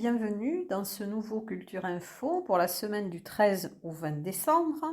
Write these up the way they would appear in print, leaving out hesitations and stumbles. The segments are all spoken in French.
bienvenue dans ce nouveau Culture Info pour la semaine du 13 au 20 décembre.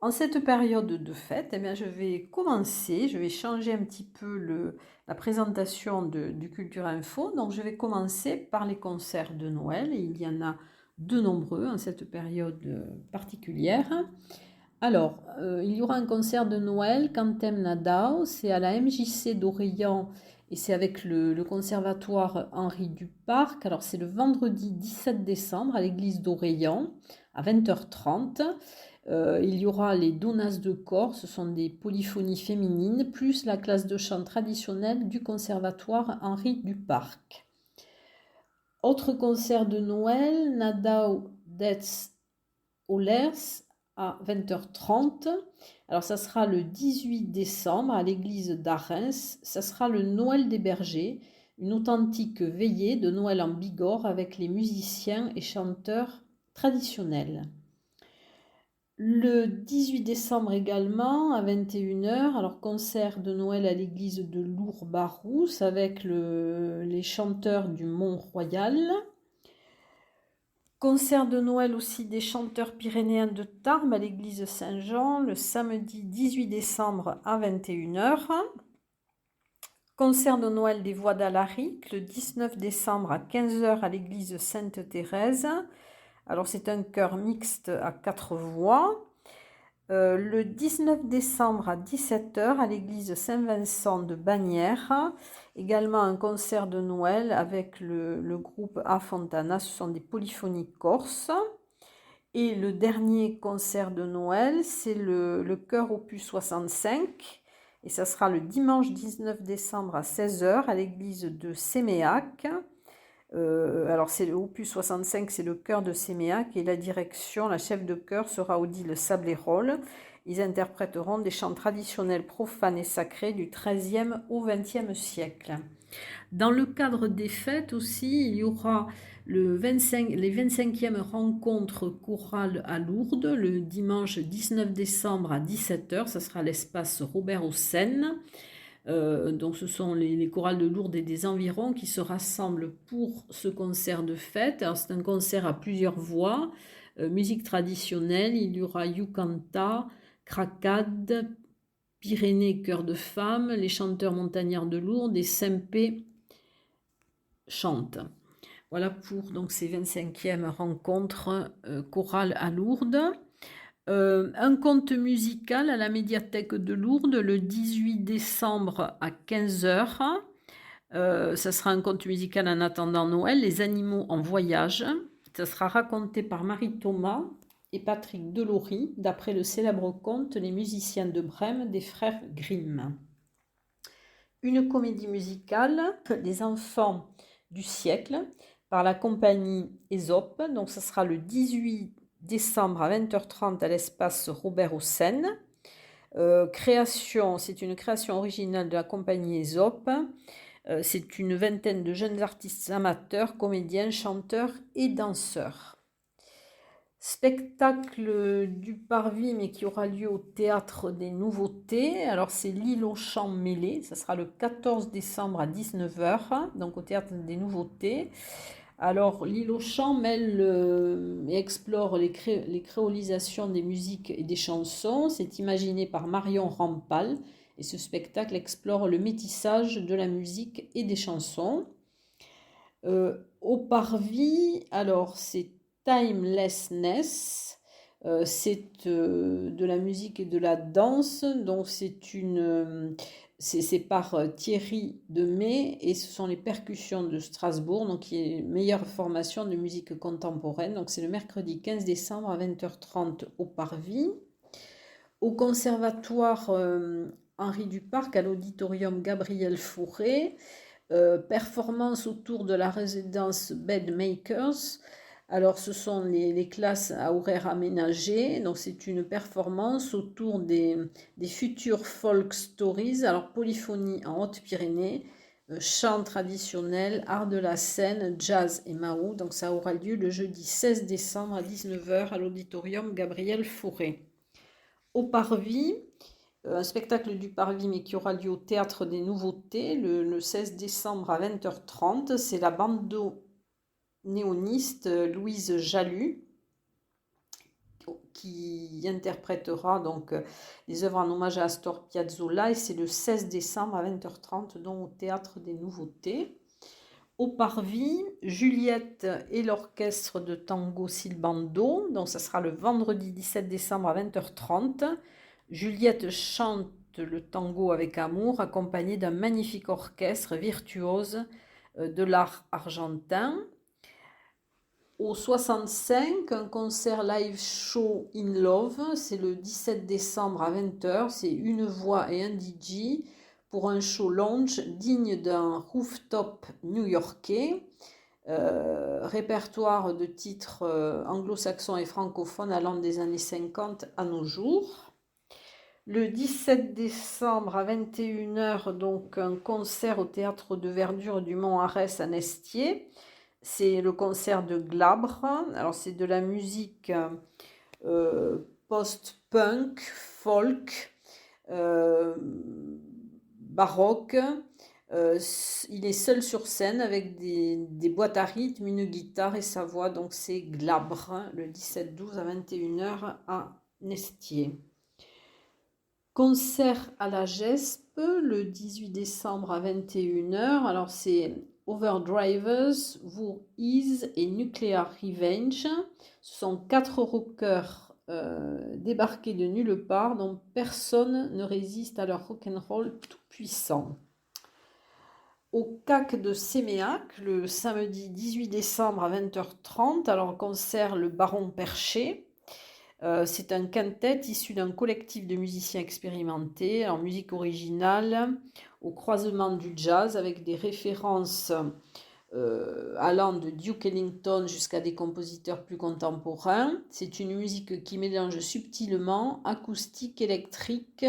En cette période de fête, je vais changer un petit peu la présentation du Culture Info. Donc je vais commencer par les concerts de Noël, et il y en a de nombreux en cette période particulière. Alors, il y aura un concert de Noël, Cantem Nadao, c'est à la MJC d'Orléans et c'est avec le Conservatoire Henri Duparc. Alors, c'est le vendredi 17 décembre à l'église d'Orléans à 20h30. Il y aura les Donas de corps, ce sont des polyphonies féminines, plus la classe de chant traditionnelle du Conservatoire Henri Duparc. Autre concert de Noël, Nadao des Olers à 20h30. Alors ça sera le 18 décembre à l'église d'Arens. Ça sera le Noël des bergers, une authentique veillée de Noël en Bigorre avec les musiciens et chanteurs traditionnels. Le 18 décembre également à 21h, alors concert de Noël à l'église de Lourdes-Barousse avec les chanteurs du Mont-Royal. Concert de Noël aussi des chanteurs pyrénéens de Tarbes à l'église Saint-Jean le samedi 18 décembre à 21h. Concert de Noël des Voix d'Alaric le 19 décembre à 15h à l'église Sainte-Thérèse. Alors c'est un chœur mixte à 4 voix. Le 19 décembre à 17h à l'église Saint-Vincent de Bagnères, également un concert de Noël avec le groupe A Fontana, ce sont des polyphonies corses. Et le dernier concert de Noël, c'est le chœur opus 65, et ça sera le dimanche 19 décembre à 16h à l'église de Séméac. Alors c'est le opus 65, c'est le chœur de Séméac et la direction, la chef de chœur sera Odile Sablérol. Ils interpréteront des chants traditionnels profanes et sacrés du XIIIe au XXe siècle. Dans le cadre des fêtes aussi, il y aura les 25e rencontres chorales à Lourdes le dimanche 19 décembre à 17h. Ça sera à l'espace Robert Hossein. Donc ce sont les chorales de Lourdes et des environs qui se rassemblent pour ce concert de fête. Alors c'est un concert à plusieurs voix, musique traditionnelle, il y aura Yukanta, Krakad, Pyrénées, chœur de femmes, les chanteurs montagnards de Lourdes et Saint-Pé chantent. Voilà pour donc ces 25e rencontres chorales à Lourdes. Un conte musical à la médiathèque de Lourdes le 18 décembre à 15h. Ça sera un conte musical en attendant Noël, Les animaux en voyage. Ça sera raconté par Marie Thomas et Patrick Delory, d'après le célèbre conte Les musiciens de Brême des frères Grimm. Une comédie musicale, Les enfants du siècle, par la compagnie Ésope. Donc ça sera le 18 décembre à 20h30 à l'espace Robert Hossein. C'est une création originale de la compagnie Ésope. C'est une vingtaine de jeunes artistes amateurs, comédiens, chanteurs et danseurs. Spectacle du Parvis, mais qui aura lieu au Théâtre des Nouveautés. Alors c'est L'île aux chants mêlés, ça sera le 14 décembre à 19h, donc au Théâtre des Nouveautés. Alors L'île aux chants mêle et explore les créolisations des musiques et des chansons. C'est imaginé par Marion Rampal et ce spectacle explore le métissage de la musique et des chansons. Au Parvis, alors c'est Timelessness, c'est de la musique et de la danse, donc c'est par Thierry Demey et ce sont les percussions de Strasbourg, donc qui est meilleure formation de musique contemporaine. Donc c'est le mercredi 15 décembre à 20h30 au Parvis. Au conservatoire Henri Duparc, à l'auditorium Gabriel Fauré, performance autour de la résidence Bedmakers. Alors ce sont les classes à horaires aménagés, donc c'est une performance autour des futures folk stories, alors polyphonie en Haute-Pyrénées, chant traditionnel, art de la scène, jazz et mahou. Donc ça aura lieu le jeudi 16 décembre à 19h à l'auditorium Gabriel Fauré. Au Parvis, un spectacle du Parvis mais qui aura lieu au Théâtre des Nouveautés le 16 décembre à 20h30, c'est la bando néoniste Louise Jalut, qui interprétera donc les œuvres en hommage à Astor Piazzolla, et c'est le 16 décembre à 20h30, donc au Théâtre des Nouveautés. Au Parvis, Juliette et l'orchestre de tango Silbando, donc ça sera le vendredi 17 décembre à 20h30. Juliette chante le tango avec amour, accompagnée d'un magnifique orchestre virtuose de l'art argentin. Au 65, un concert live show In Love, c'est le 17 décembre à 20h, c'est une voix et un DJ pour un show lounge digne d'un rooftop new-yorkais, répertoire de titres anglo-saxons et francophones allant des années 50 à nos jours. Le 17 décembre à 21h, donc un concert au théâtre de verdure du Mont-Arès à Nestier. C'est le concert de Glabre. Alors c'est de la musique post-punk, folk, baroque. Il est seul sur scène avec des boîtes à rythme, une guitare et sa voix. Donc c'est Glabre, le 17-12 à 21h à Nestier. Concert à la GESP le 18 décembre à 21h. Alors c'est Overdrivers, Who Is et Nuclear Revenge. Ce sont 4 rockers débarqués de nulle part dont personne ne résiste à leur rock'n'roll tout puissant. Au CAC de Séméac, le samedi 18 décembre à 20h30, alors concert le Baron Perché. C'est un quintet issu d'un collectif de musiciens expérimentés en musique originale, au croisement du jazz avec des références allant de Duke Ellington jusqu'à des compositeurs plus contemporains. C'est une musique qui mélange subtilement acoustique, électrique,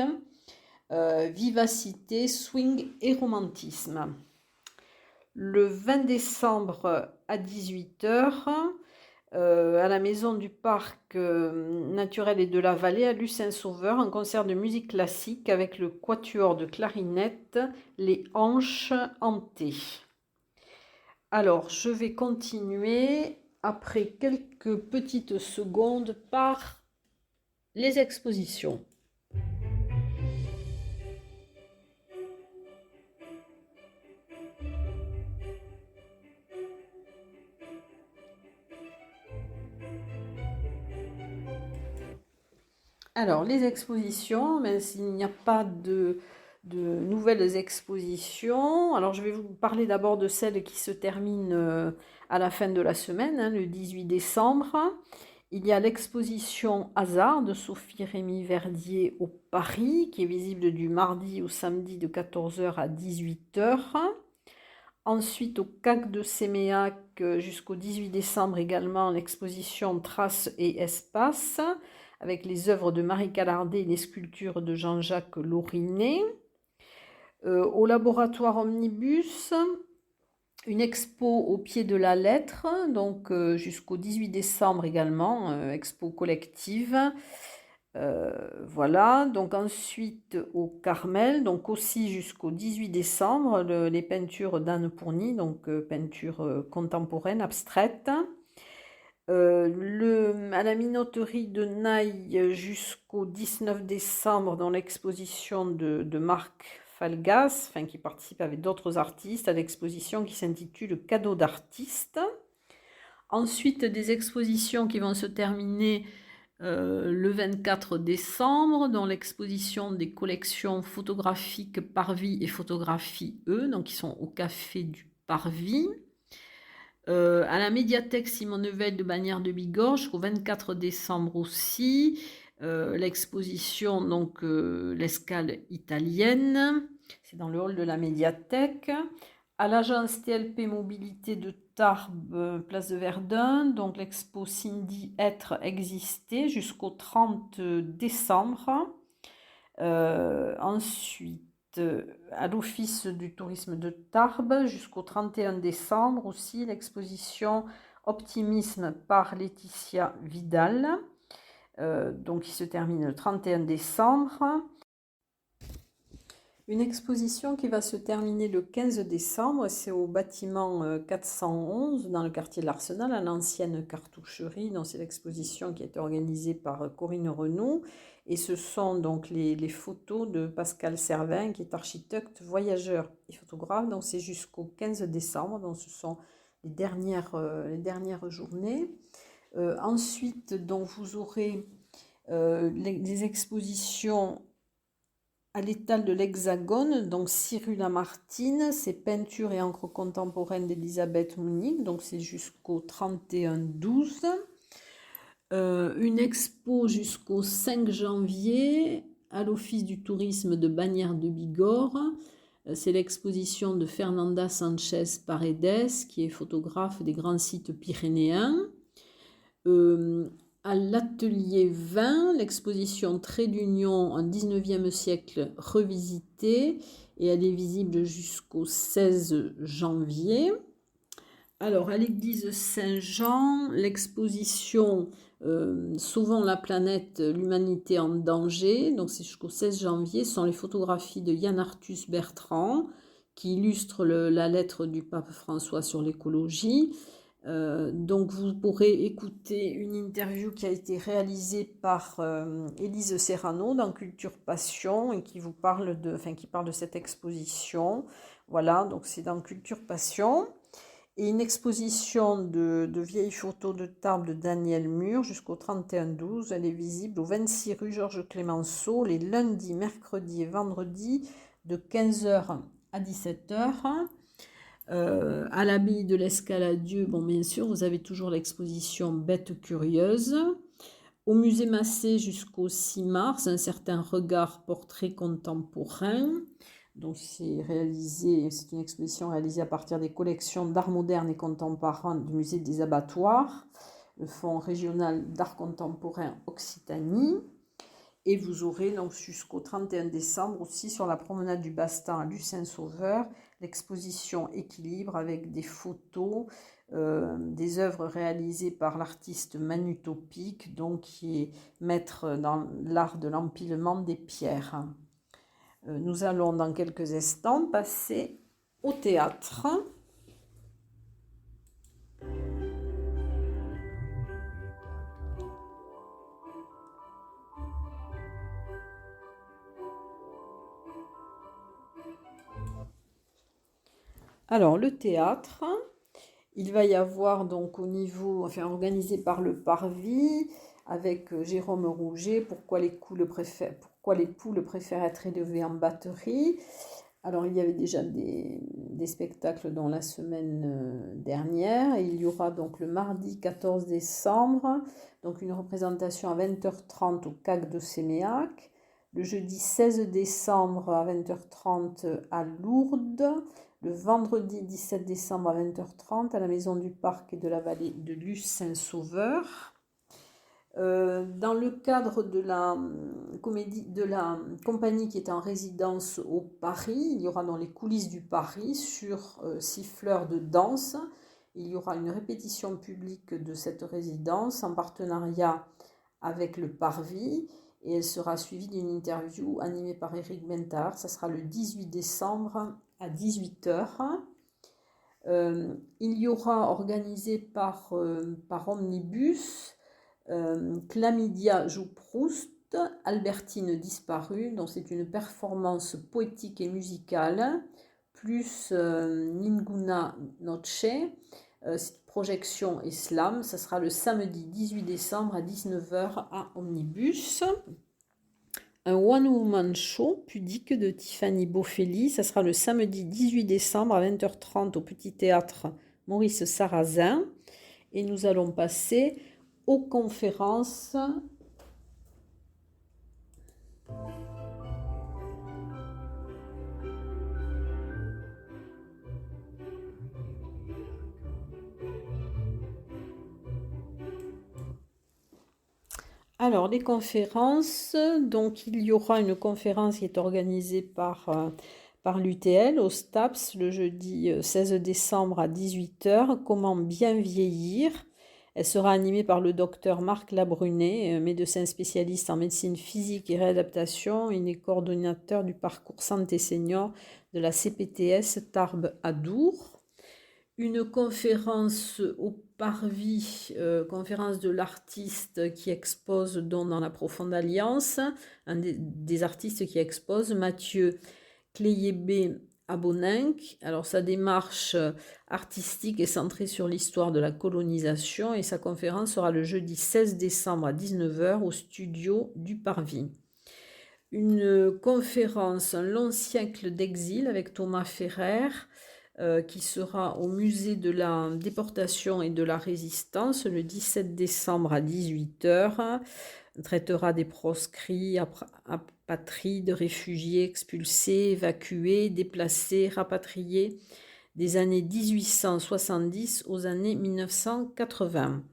vivacité, swing et romantisme. Le 20 décembre à 18h, à la maison du parc naturel et de la vallée à Lucin-Sauveur, un concert de musique classique avec le quatuor de clarinette Les Hanches hantées. Alors, je vais continuer après quelques petites secondes par les expositions. Alors, les expositions, même s'il n'y a pas de nouvelles expositions. Alors, je vais vous parler d'abord de celle qui se termine à la fin de la semaine, le 18 décembre. Il y a l'exposition Hasard de Sophie Rémy Verdier au Paris, qui est visible du mardi au samedi de 14h à 18h. Ensuite, au CAC de Séméac, jusqu'au 18 décembre également, l'exposition Traces et Espaces, avec les œuvres de Marie Calardet et les sculptures de Jean-Jacques Laurinet. Au laboratoire Omnibus, une expo au pied de la lettre, donc jusqu'au 18 décembre également, expo collective. Voilà, donc ensuite au Carmel, donc aussi jusqu'au 18 décembre, les peintures d'Anne Pourny, donc peinture contemporaine, abstraite. À la minoterie de Naï jusqu'au 19 décembre dans l'exposition de Marc Falgas, enfin, qui participe avec d'autres artistes à l'exposition qui s'intitule Cadeau d'artiste. Ensuite, des expositions qui vont se terminer le 24 décembre dans l'exposition des collections photographiques Parvis et Photographie E, donc qui sont au Café du Parvis. À la médiathèque Simon Neuvel de Bagnères de Bigorre jusqu'au 24 décembre aussi, l'exposition donc l'escale italienne, c'est dans le hall de la médiathèque. À l'agence TLP Mobilité de Tarbes, place de Verdun, donc l'expo Cindy Être Exister jusqu'au 30 décembre. Ensuite, à l'Office du tourisme de Tarbes jusqu'au 31 décembre aussi, l'exposition Optimisme par Laetitia Vidal, donc qui se termine le 31 décembre. Une exposition qui va se terminer le 15 décembre, c'est au bâtiment 411 dans le quartier de l'Arsenal, à l'ancienne cartoucherie. Donc c'est l'exposition qui a été organisée par Corinne Renaud. Et ce sont donc les photos de Pascal Servin, qui est architecte, voyageur et photographe. Donc c'est jusqu'au 15 décembre, donc ce sont les dernières journées. Ensuite, donc, vous aurez des expositions à l'étal de l'Hexagone, donc Cyrus Lamartine, c'est peinture et encre contemporaine d'Elisabeth Mounique, donc c'est jusqu'au 31-12. Une expo jusqu'au 5 janvier à l'Office du tourisme de Bagnères de Bigorre. C'est l'exposition de Fernanda Sanchez Paredes, qui est photographe des grands sites pyrénéens. À l'atelier 20, l'exposition Trait d'Union en 19e siècle revisité, et elle est visible jusqu'au 16 janvier. Alors, à l'église Saint-Jean, l'exposition Sauvons la planète, l'humanité en danger, donc c'est jusqu'au 16 janvier, ce sont les photographies de Yann Arthus Bertrand qui illustrent la lettre du pape François sur l'écologie. Donc vous pourrez écouter une interview qui a été réalisée par Élise Serrano dans Culture Passion et qui parle de cette exposition. Voilà, donc c'est dans Culture Passion. Et une exposition de vieilles photos de table de Daniel Mur jusqu'au 31-12. Elle est visible au 26 rue Georges Clémenceau les lundis, mercredis et vendredis de 15h à 17h. À l'abbaye de l'Escaladieu, bon, bien sûr, vous avez toujours l'exposition Bêtes curieuses. Au musée Massé jusqu'au 6 mars, un certain regard portrait contemporain. Donc c'est une exposition réalisée à partir des collections d'art moderne et contemporain du musée des abattoirs, le Fonds régional d'art contemporain Occitanie. Et vous aurez donc jusqu'au 31 décembre aussi sur la promenade du Bastan à Lucin-Sauveur l'exposition Équilibre avec des photos, des œuvres réalisées par l'artiste Manu Topic, donc qui est maître dans l'art de l'empilement des pierres. Nous allons dans quelques instants passer au théâtre. Alors, le théâtre, il va y avoir donc au niveau, organisé par le Parvis, avec Jérôme Rouget, pourquoi les poules préfèrent être élevées en batterie. Alors, il y avait déjà des spectacles dans la semaine dernière. Il y aura donc le mardi 14 décembre, donc une représentation à 20h30 au CAC de Séméac. Le jeudi 16 décembre à 20h30 à Lourdes. Le vendredi 17 décembre à 20h30 à la Maison du Parc et de la Vallée de Lucin-Sauveur. Dans le cadre de la compagnie qui est en résidence au Paris, il y aura dans les coulisses du Paris sur Siffleurs de danse. Il y aura une répétition publique de cette résidence en partenariat avec le Parvis et elle sera suivie d'une interview animée par Éric Bentard. Ça sera le 18 décembre à 18h. Il y aura organisé par Omnibus Chlamydia joue Proust, Albertine disparue, donc c'est une performance poétique et musicale, plus Ninguna Noche, projection et slam. Ça sera le samedi 18 décembre à 19h à Omnibus. Un one-woman show pudique de Tiffany Bofelli. Ça sera le samedi 18 décembre à 20h30 au Petit Théâtre Maurice Sarrazin. Et nous allons passer aux conférences. Alors, les conférences, donc il y aura une conférence qui est organisée par l'UTL au STAPS le jeudi 16 décembre à 18h, comment bien vieillir, Elle sera animée par le docteur Marc Labrunet, médecin spécialiste en médecine physique et réadaptation. Il est coordonnateur du parcours santé senior de la CPTS Tarbes à Dour. Une conférence au Parvis, conférence de l'artiste qui expose dans la Profonde Alliance, un des artistes qui expose, Mathieu Cléiébé à Boninck. Alors sa démarche artistique est centrée sur l'histoire de la colonisation et sa conférence sera le jeudi 16 décembre à 19h au studio du Parvis. Une conférence, un long siècle d'exil avec Thomas Ferrer, qui sera au musée de la déportation et de la résistance le 17 décembre à 18h. Traitera des proscrits, apatrides, réfugiés, expulsés, évacués, déplacés, rapatriés des années 1870 aux années 1980.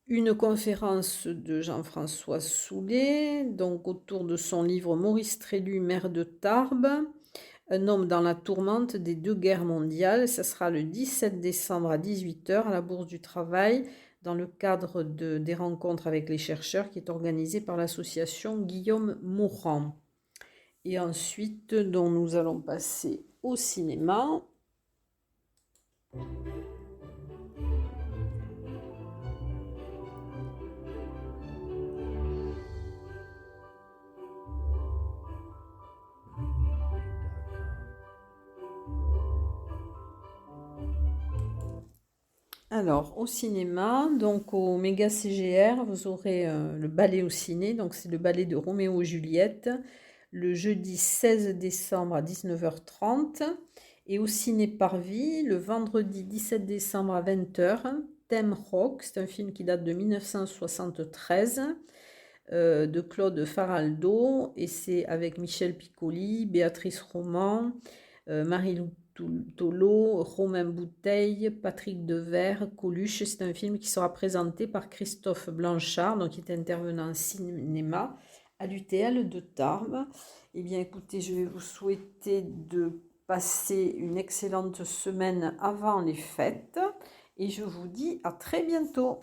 Une conférence de Jean-François Soulet, donc autour de son livre Maurice Trélu, maire de Tarbes, un homme dans la tourmente des 2 guerres mondiales. Ça sera le 17 décembre à 18h à la Bourse du Travail, dans le cadre des rencontres avec les chercheurs qui est organisée par l'association Guillaume Mourant. Et ensuite, donc, nous allons passer au cinéma. Alors, au cinéma, donc au Méga CGR, vous aurez le ballet au ciné, donc c'est le ballet de Roméo et Juliette, le jeudi 16 décembre à 19h30, et au ciné Parvis, le vendredi 17 décembre à 20h, Thème Rock, c'est un film qui date de 1973, de Claude Faraldo, et c'est avec Michel Piccoli, Béatrice Roman, Marie-Lou Tolo, Romain Bouteille, Patrick Devers, Coluche. C'est un film qui sera présenté par Christophe Blanchard, donc qui est intervenant en cinéma à l'UTL de Tarbes. Eh bien, écoutez, je vais vous souhaiter de passer une excellente semaine avant les fêtes et je vous dis à très bientôt.